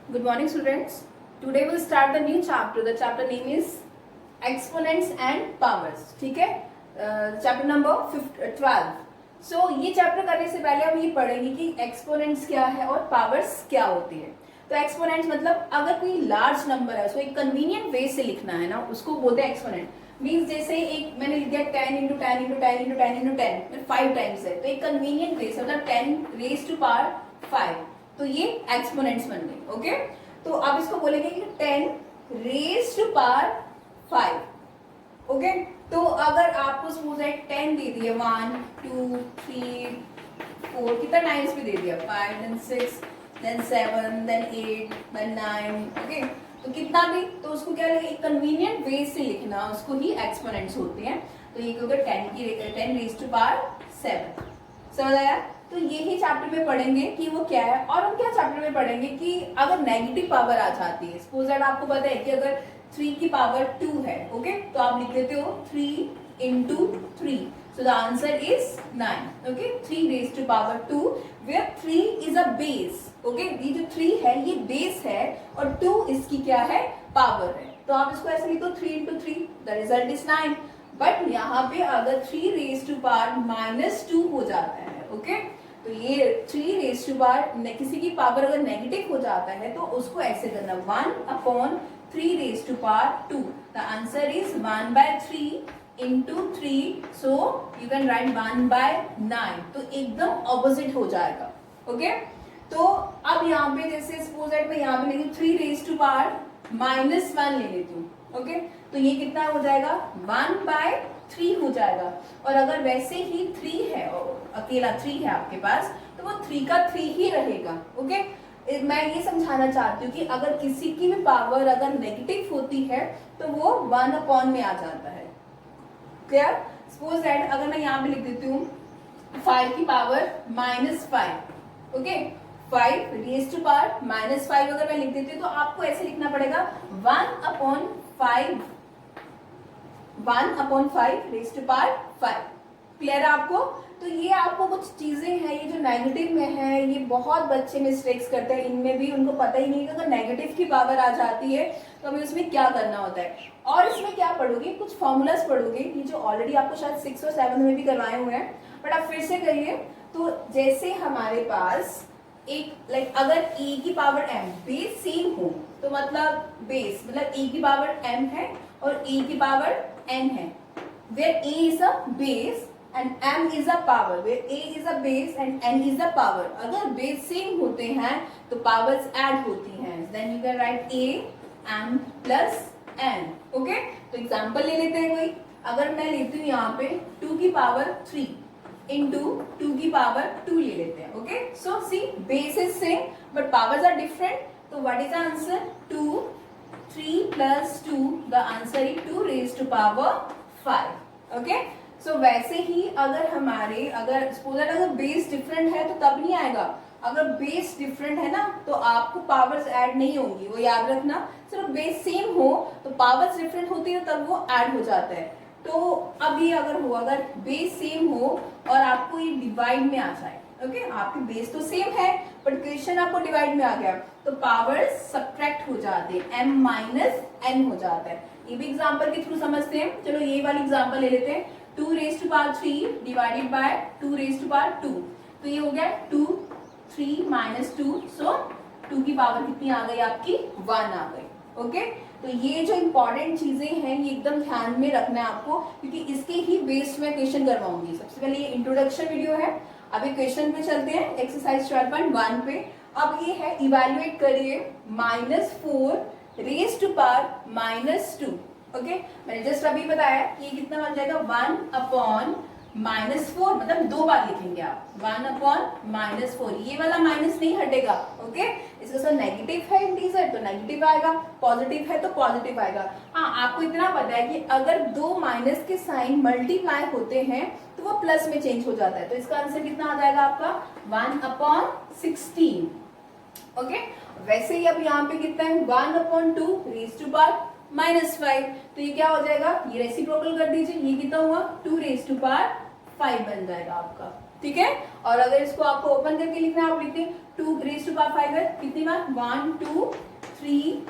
Good morning, students. Today we'll start the new chapter. The chapter name is Exponents and Powers. ठीक है, chapter number 12. सो ये chapter करने से पहले हम ये पढ़ेंगे कि एक्सपोनेंट्स क्या है और पावर्स क्या होती है. तो एक्सपोनेंट्स मतलब अगर कोई लार्ज नंबर है उसको एक कन्वीनियंट वे से लिखना है ना, उसको बोलते हैं एक्सपोनेंट. मीन्स जैसे एक मैंने लिख दिया 10 into 10 into 10 into 10 into 10 5 times है, तो एक कन्वीनियंट वे से मतलब 10 रेज टू पावर 5, तो ये एक्सपोनेंट्स बन गए. ओके, तो आप इसको बोलेंगे कि 10 रेज टू पावर 5. ओके, तो अगर आपको सपोज है 10 दे दिया 1 2 3 4 कितना टाइम्स भी दे दिया 5 then 6 then 7 then 8 then 9. Okay, तो कितना भी, तो उसको क्या लगेगा, एक कन्वीनियंट वे से लिखना, उसको ही एक्सपोनेंट्स होते हैं. तो ये होगा 10 रेज टू पावर 7. समझ आया? तो यही चैप्टर में पढ़ेंगे कि वो क्या है. और हम क्या चैप्टर में पढ़ेंगे कि अगर नेगेटिव पावर आ जाती है, सपोज दैट आपको पता है कि अगर 3 की पावर 2 है, ओके, तो आप लिख देते हो 3 into 3, so the answer is 9. Okay, 3 raise to power 2 where 3 is a base. Okay, ये जो 3 है ये बेस है और 2 इसकी क्या है, पावर है. तो आप इसको ऐसे लिखो 3 into 3, the result is 9. But यहाँ पे अगर 3 रेज टू पावर -2 हो जाता है, ओके, तो ये 3 रेज टू पावर किसी की पावर अगर नेगेटिव हो जाता है तो उसको ऐसे करना 1/3 raise to power 2. The answer is 1/3 into 3, so you can write 1/9. तो एकदम ऑपोजिट हो जाएगा. ओके, तो अब यहाँ पे जैसे सपोज दैट मैं यहाँ पे लेती हूँ 3 रेज टू पावर -1 ले लेती हूँ. ओके, तो ये कितना हो जाएगा 1/3 हो जाएगा. और अगर वैसे ही 3 है, अकेला 3 है आपके पास, तो वो 3 का 3 ही रहेगा. ओके, मैं ये समझाना चाहती हूँ कि अगर किसी की भी पावर अगर नेगेटिव होती है तो वो 1 में आ जाता है. क्लियर? सपोज दैट अगर मैं यहाँ पे लिख देती हूँ 5 की power -5. Okay, 5 raise to power -5 अगर मैं लिख देती हूँ तो आपको ऐसे लिखना पड़ेगा 1/5 रेज टू पावर 5. क्लियर है आपको? तो ये आपको कुछ चीजें हैं, ये जो नेगेटिव में है ये बहुत बच्चे मिस्टेक्स करते हैं. इनमें भी उनको पता ही नहीं कि अगर नेगेटिव की पावर आ जाती है तो हमें उसमें क्या करना होता है. और इसमें क्या पढ़ोगे, कुछ फॉर्मूलाज पढ़ोगे, ये जो ऑलरेडी आपको शायद 6 और 7 में भी करवाए हुए हैं, बट आप फिर से करिए. तो जैसे हमारे पास एक अगर ए की पावर m बेस सेम हो, तो मतलब बेस मतलब ए की पावर m है और ए की पावर n है, where a is a base and m is a power, where a is a base and n is a power. अगर बेस सेम होते हैं तो पावर्स ऐड होती हैं, then you can write a m plus n. Okay, तो example ले लेते हैं कोई. अगर मैं लेती हूँ यहाँ पे 2 की पावर 3 इंटू 2 की पावर 2 ले लेते हैं. Okay, so see base is same but powers are different. तो what is the answer? 2 3 plus 2, the answer is 2 raise to power 5. Okay, so वैसे ही अगर हमारे अगर सपोज अगर बेस डिफरेंट है तो तब नहीं आएगा. अगर बेस डिफरेंट है ना तो आपको पावर्स ऐड नहीं होंगी, वो याद रखना. सिर्फ बेस सेम हो तो पावर्स डिफरेंट होती है तब वो ऐड हो जाता है. तो अब ये अगर हो, अगर बेस सेम हो और आपको ये डिवाइड में आ जाए, ओके, आपकी बेस तो सेम है बट क्वेश्चन आपको डिवाइड में आ गया, तो पावर्स सब्ट्रैक्ट हो जाते हैं, m माइनस n हो जाता है. ये भी एग्जांपल के थ्रू समझते हैं. चलो ये वाली एग्जांपल ले लेते हैं. 2 raise to power 3 divided by 2 raise to power 2, तो ये हो गया 2 3 माइनस 2, सो 2 की पावर कितनी आ गई आपकी 1 आ गई. ओके, तो ये जो इंपॉर्टेंट चीजें हैं ये एकदम ध्यान में रखना है आपको, क्योंकि इसके ही बेस्ड में क्वेश्चन करवाऊंगी. सबसे पहले ये इंट्रोडक्शन वीडियो है. अभी क्वेश्चन पे चलते हैं, एक्सरसाइज 12.1 पे. अब ये है इवैल्यूएट करिए -4 रेज टू पावर -2. ओके, मैंने जस्ट अभी बताया कि ये कितना बन जाएगा 1/-4, मतलब 2 बार लिखेंगे आप 1/-4. ये वाला माइनस नहीं हटेगा. ओके, इसका सर नेगेटिव है इंटीजर तो नेगेटिव आएगा, पॉजिटिव है तो पॉजिटिव आएगा. हाँ, आपको इतना पता है कि अगर 2 माइनस के साइन मल्टीप्लाई होते हैं तो वो प्लस में चेंज हो जाता है. तो इसका आंसर कितना आ जाएगा आपका 1/16. ओके, वैसे ही अब यहाँ पे कितना है 1/2 रेज टू पावर -5, तो ये क्या हो जाएगा, ये रेसिप्रोकल कर दीजिए, ये कितना हुआ 2 रेज टू पावर 5 बन जाएगा आपका. ठीक है। और अगर इसको आपको ओपन करके लिखना है, आप लिखते हैं 2 रेज टू पावर 5 है कितनी बार 1 2 3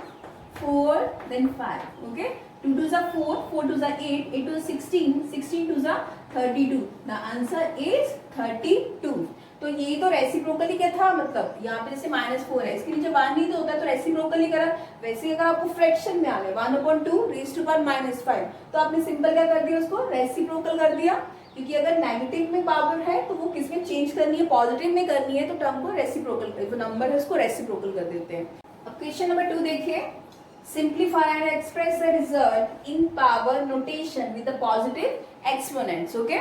4 देन 5 ओके। 2 2 जा 4 4 2 जा 8 8 2 जा 16 16 2 जा 32 द आंसर इज 32। तो ये तो रेसिप्रोकली क्या था, मतलब यहाँ पे जैसे -4 है, इसके नीचे 1 नहीं तो होता तो रेसिप्रोकली करा। वैसे अगर आपको फ्रैक्शन में आने 1/2 रेज टू पावर -5 तो आपने सिंपल क्या कर दिया, उसको रेसिप्रोकल कर दिया, क्योंकि अगर नेगेटिव में पावर है तो वो किस में चेंज करनी है, पॉजिटिव में करनी है, तो टर्म को रेसिप्रोकल, जो नंबर है उसको रेसिप्रोकल कर देते हैं। अब क्वेश्चन नंबर 2 देखिए, simplify and express the result in power notation with the positive exponents okay.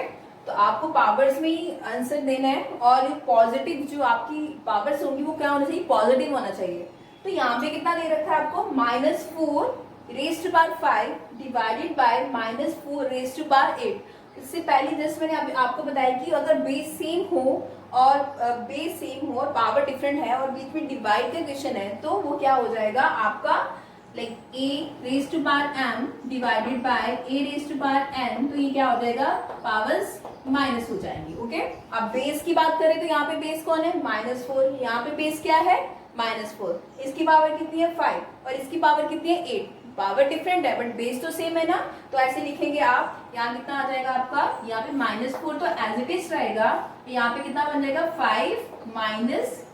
तो आपको पावर्स में ही आंसर देना है और पॉजिटिव जो आपकी पावर्स होंगी वो क्या होना चाहिए, पॉजिटिव होना चाहिए। तो यहाँ पे कितना दे रखा है आपको, -4 raise to power 5 divided by -4 raise to power 8। इससे पहले जस्ट मैंने आपको बताया कि अगर बेस सेम हो और पावर डिफरेंट है और बीच में डिवाइड का क्वेश्चन है तो वो क्या हो जाएगा आपका, like a raise to power m divided by a raise to power n, तो ये क्या हो जाएगा, पावर्स माइनस हो जाएंगी ओके। अब बेस की बात करें तो यहाँ पे बेस कौन है, -4, यहाँ पे बेस क्या है, -4, इसकी पावर कितनी है 5 और इसकी पावर कितनी है 8। पावर डिफरेंट है बट बेस तो सेम है ना, तो ऐसे लिखेंगे आप। यहाँ कितना आ जाएगा आपका, यहाँ पे -4 तो एज इट इज रहेगा, यहाँ पे कितना बन जाएगा 5 -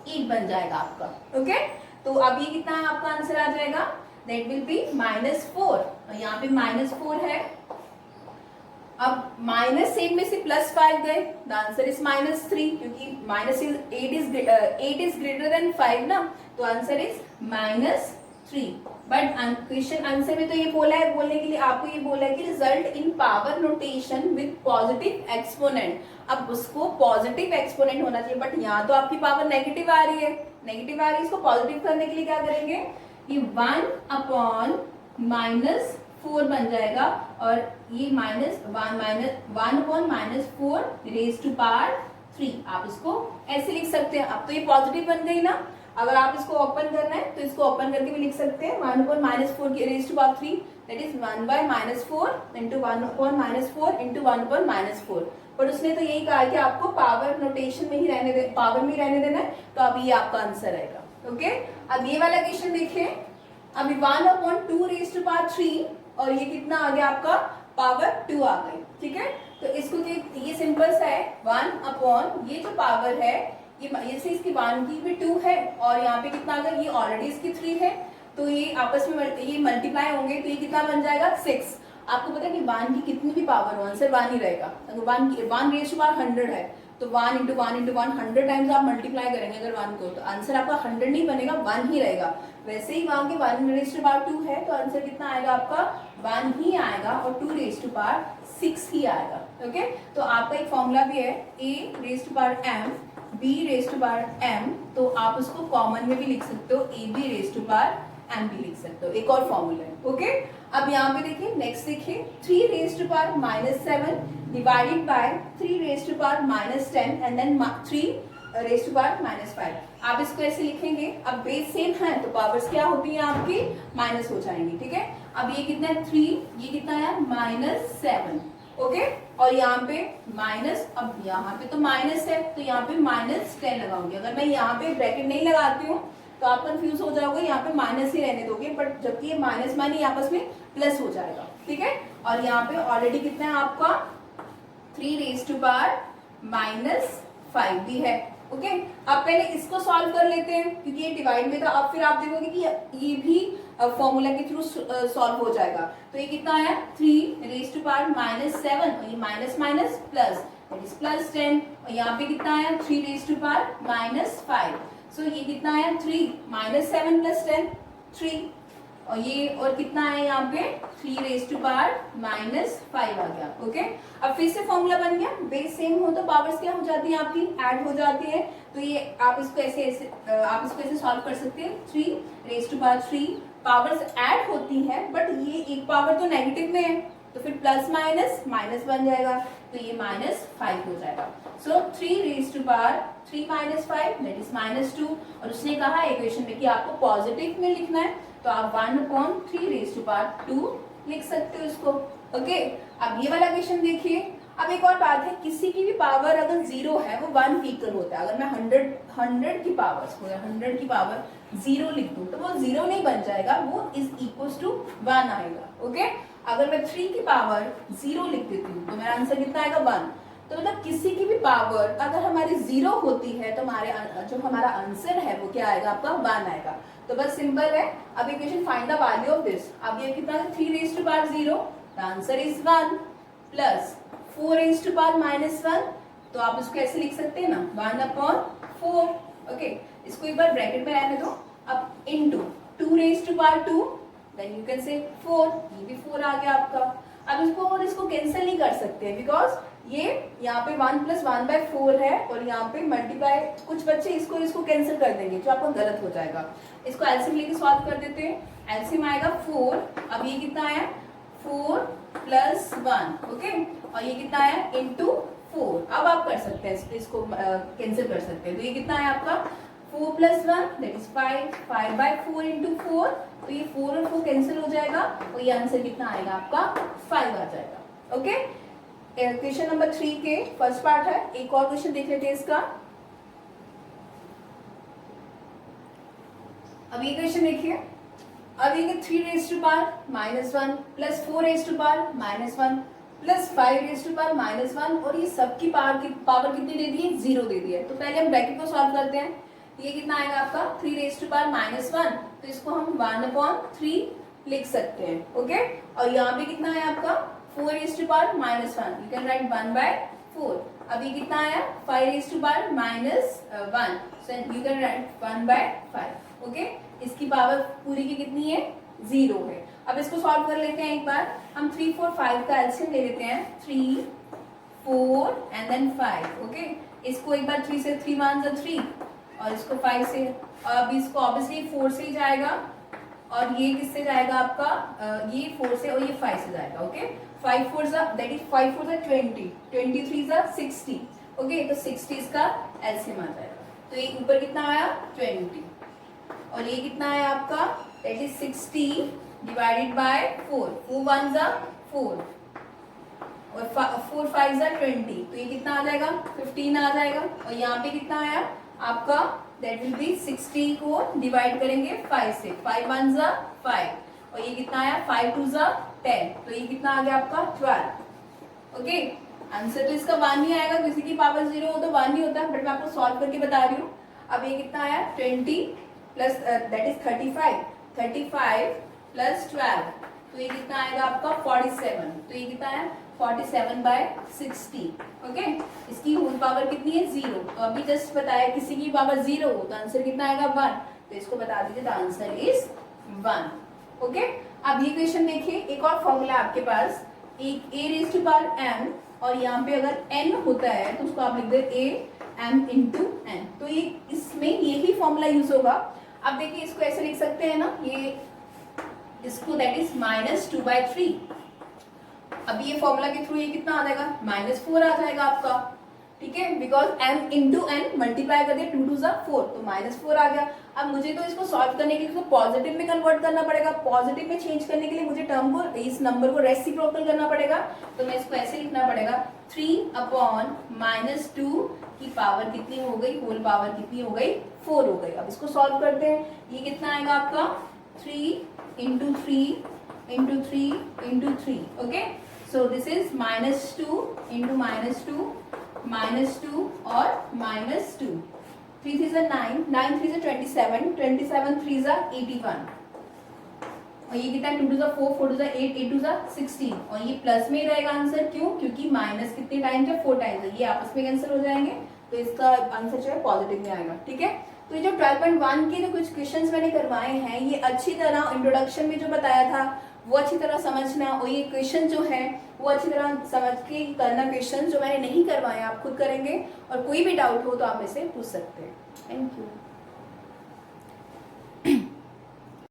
8 बन जाएगा आपका ओके। तो अब ये कितना है आपका आंसर आ जाएगा, दैट विल बी -4 और यहाँ पे -4 है। अब -8 में से +5 गए, द आंसर इज -3, क्योंकि -8 इज ग्रेटर देन 5 ना, तो answer is -3। But question answer में तो ये बोला है, बोलने के लिए आपको ये बोला है कि result in power notation with positive exponent. अब उसको पॉजिटिव एक्सपोनेंट होना चाहिए, बट यहाँ तो आपकी पावर नेगेटिव आ रही है, इसको पॉजिटिव करने के लिए क्या करेंगे, ये 1/-4 बन जाएगा और ये -1/-4 रेज टू पावर 3, आप इसको ऐसे लिख सकते हैं। अब तो ये पॉजिटिव बन गई ना, अगर आप इसको ओपन करना है तो इसको ओपन करके भी लिख सकते हैं, 1/-4 की raise to power 3, that is 1/-4 into 1/-4 into 1/-4। पर उसने तो यही कहा कि आपको पावर नोटेशन में ही रहने दे, पावर में ही रहने देना है, तो अब ये आपका आंसर आएगा ओके। अब ये वाला क्वेश्चन देखिए, अभी 1/2 रेज टू पावर 3 और ये कितना आ गया आपका, पावर 2 आ गई, ठीक है। तो इसको ये सिंपल सा है, 1/, ये जो पावर है ये से इसकी 1 की भी 2 है और यहाँ पे कितना आ गया, ये ऑलरेडी इसकी 3 है, तो ये आपस में ये मल्टीप्लाई होंगे तो ये कितना बन जाएगा 6। आपको पता है कि 1 की कितनी भी पावर हो आंसर 1 ही रहेगा। अगर 1 रेज टू पावर 100 है तो 1 × 1 × 1 100 टाइम्स आप मल्टीप्लाई करेंगे अगर 1 को, तो आंसर आपका 100 नहीं बनेगा, 1 ही रहेगा। वैसे ही वहां के 1 रेज टू पावर 2 है तो आंसर कितना आएगा आपका, 1 ही आएगा और 2 रेज टू पावर 6 ही आएगा ओके। तो आपका एक फॉर्मूला भी है a raise to power m b raise to power m, तो आप उसको कॉमन में भी लिख सकते हो, ab raise to power m भी लिख सकते हो, एक और फॉर्मूला है ओके। अब यहाँ पे देखिए, नेक्स्ट देखिए, 3 raise to power -7 divided by 3 raise to power -10 and then 3 raise to power -5। आप इसको ऐसे लिखेंगे, अब बेस सेम है तो पावर्स क्या होती है आपकी, माइनस हो जाएंगी, ठीक है। अब ये कितना है 3, ये कितना है -7 ओके। और यहाँ पे माइनस, अब यहाँ पे तो माइनस है तो यहाँ पे -10 लगाऊंगी। अगर मैं यहाँ पे ब्रैकेट नहीं लगाती हूँ तो आप कंफ्यूज हो जाओगे, यहाँ पे माइनस ही रहने दोगे, बट जबकि ये माइनस माइनस आपस में प्लस हो जाएगा, ठीक है। और यहाँ पे ऑलरेडी कितना है आपका 3 रेज टू पावर -5 भी है ओके। अब पहले इसको सॉल्व कर लेते हैं क्योंकि ये डिवाइड में था, अब फिर आप देखोगे कि ये भी फॉर्मूला के थ्रू सॉल्व हो जाएगा। तो ये कितना है 3 रेज टू पावर -7 और ये minus minus plus, that is +10 और यहाँ पे कितना है 3 रेज टू पावर -5। सो ये कितना है 3 -7 + 10 3 और ये और कितना है यहाँ पे 3 रेज टू पावर -5 आ गया ओके। अब फिर से फॉर्मूला बन गया, बेस सेम हो तो पावर्स क्या हो जाती है आपकी, ऐड हो जाती है। तो ये आप इसको ऐसे सॉल्व कर सकते हैं, 3 raise to power 3 powers add होती है बट ये एक पावर तो नेगेटिव में है तो फिर प्लस माइनस माइनस बन जाएगा, तो ये -5 हो जाएगा। So 3 raise to power 3 -5 that is -2 और उसने कहा इक्वेशन में कि आपको पॉजिटिव में लिखना है तो आप 1/3 रेज टू पावर 2 लिख सकते हो इसको ओके। अब ये वाला क्वेश्चन देखिए, अब एक और बात है, किसी की भी पावर अगर 0 है वो 1 के इक्वल होता है। अगर मैं 100 की पावर 100 की पावर 0 लिख दूं तो वो 0 नहीं बन जाएगा, वो इज इक्वल्स टू 1 आएगा। ओके, अगर मैं 3 की पावर 0 लिख देती हूँ तो मेरा आंसर कितना आएगा 1। तो मतलब किसी की भी पावर अगर हमारी 0 होती है तो हमारे जो हमारा आंसर है वो क्या आएगा आपका 1 आएगा। तो बस सिंपल है। अब equation find the value of this. अब ये कितना है 3 raise to power 0, the answer is 1 plus 4 rays to power -1, तो आप इसको ऐसे लिख सकते हैं ना 1/4। ओके, इसको एक बार ब्रैकेट में रहने दो। अब into 2 raise to power 2, then you can say 4, ये भी 4 आ गया आपका। अब इसको और इसको कैंसिल नहीं कर सकते बिकॉज ये यहाँ पे 1 + 1/4 है और यहाँ पे मल्टीप्लाई, कुछ बच्चे इसको कैंसिल कर देंगे जो आपको गलत हो जाएगा। इसको एलसीएम लेके सॉल्व कर देते हैं। एलसीएम आएगा 4, अब ये कितना आया 4 + 1। ओके, और ये कितना आया इनटू 4। अब आप कर सकते हैं इसको कैंसिल कर सकते हैं। तो ये कितना है आपका 4 + 1 दैट इज 5, 5/4 × 4, तो ये 4 और 4 कैंसिल हो जाएगा और ये आंसर कितना आएगा आपका 5 आ जाएगा। ओके, क्वेश्चन नंबर 3 के फर्स्ट पार्ट है। एक और क्वेश्चन देख लेते हैं इसका। अब ये क्वेश्चन देखिए, अब ये 3 raise to power -1 plus 4 rays to power -1 plus 5 rays to power -1 और ये सबकी पावर कितनी दे दी है 0 दे दी है। तो पहले हम ब्रैकेट को सॉल्व करते हैं। ये कितना आएगा आपका 3 रेज़ टू पावर -1, तो इसको हम 1/3 लिख सकते हैं। ओके, और यहाँ पे कितना है आपका 4 rays to power -1, you can write 1/4। अब ये कितना आया 5 rays to power -1, so you can write 1/5। Okay, इसकी पावर पूरी की कितनी है 0 है। अब इसको सॉल्व कर लेते हैं एक बार। हम 3, 4, 5 का एलसीएम ले लेते हैं। 3, 4 एंड देन 5। ओके, इसको एक बार 3 से 3 1 = 3 और इसको 5 से, अब इसको ऑब्वियसली 4 से ही जाएगा और ये किससे जाएगा आपका ये 4 से और ये 5 से जाएगा। Okay, 5 4 that is 5 4 20, 23 60। ओके, तो 60 इसका एलसीएम आ जाएगा। तो ये ऊपर कितना आया 20 और ये कितना है आपका दैट इज 60 डिवाइडेड बाय 4, 4 1 4 और 4 5 20, तो ये कितना आ जाएगा 15 आ जाएगा। और यहाँ पे कितना आया आपका दैट विल बी 60 को डिवाइड करेंगे 5 से, 5 1 5 और ये कितना आया 5 2 10, तो ये कितना आ गया आपका 12। ओके, आंसर तो इसका 1 ही आएगा, किसी की पावर 0 हो तो 1 ही होता है, बट मैं आपको सॉल्व करके बता रही हूँ। अब ये कितना आया 20 प्लस दैट इज 35 प्लस 12, तो ये कितना आएगा आपका 47, तो ये कितना है 47/60। ओके, इसकी होल पावर कितनी है 0, तो अभी जस्ट बताया किसी की पावर 0 हो तो आंसर कितना आएगा 1, तो इसको बता दीजिए द आंसर इज 1। ओके, अब ये क्वेश्चन देखिए, एक और फॉर्मूला आपके पास, एक a raised to power m और यहाँ पे अगर n होता है तो उसको आप लिख दे a m × n, तो ये इसमें यही फॉर्मूला यूज होगा। अब देखिए इसको ऐसे लिख सकते हैं ना, ये इसको दैट इज -2/3। अब ये फॉर्मूला के थ्रू ये कितना आ जाएगा -4 आ जाएगा आपका, ठीक है, बिकॉज m × n मल्टीप्लाई कर दिया 2 2 4, तो -4 आ गया। अब मुझे तो इसको सॉल्व करने के लिए पॉजिटिव में कन्वर्ट करना पड़ेगा, पॉजिटिव में चेंज करने के लिए मुझे टर्म को, इस नंबर को रेसिप्रोकल करना पड़ेगा, तो मैं इसको ऐसे लिखना पड़ेगा 3/-2 की पावर कितनी हो गई, होल पावर कितनी हो गई 4 हो गई। अब इसको सॉल्व करते हैं, ये कितना आएगा आपका 3 × 3 × 3 × 3। ओके, सो दिस इज -2 × -2 और -2, 3 3 9, 9 3 27, 27 3 81 और ये कितना 2 2 4, 4 2 8, 8 2 16 और ये प्लस में ही रहेगा आंसर, क्यों, क्योंकि माइनस कितने टाइम्स है 4 टाइम्स है, ये आपस में कैंसिल हो जाएंगे, तो इसका आंसर जो है पॉजिटिव में आएगा। ठीक है, तो ये जो 12.1 के जो कुछ क्वेश्चंस मैंने करवाए हैं, ये अच्छी तरह इंट्रोडक्शन में जो बताया था वो अच्छी तरह समझना, और ये क्वेश्चन जो है वो अच्छी तरह समझ के करना। क्वेश्चन जो मैंने नहीं करवाए आप खुद करेंगे, और कोई भी डाउट हो तो आप इसे पूछ सकते हैं। Thank you.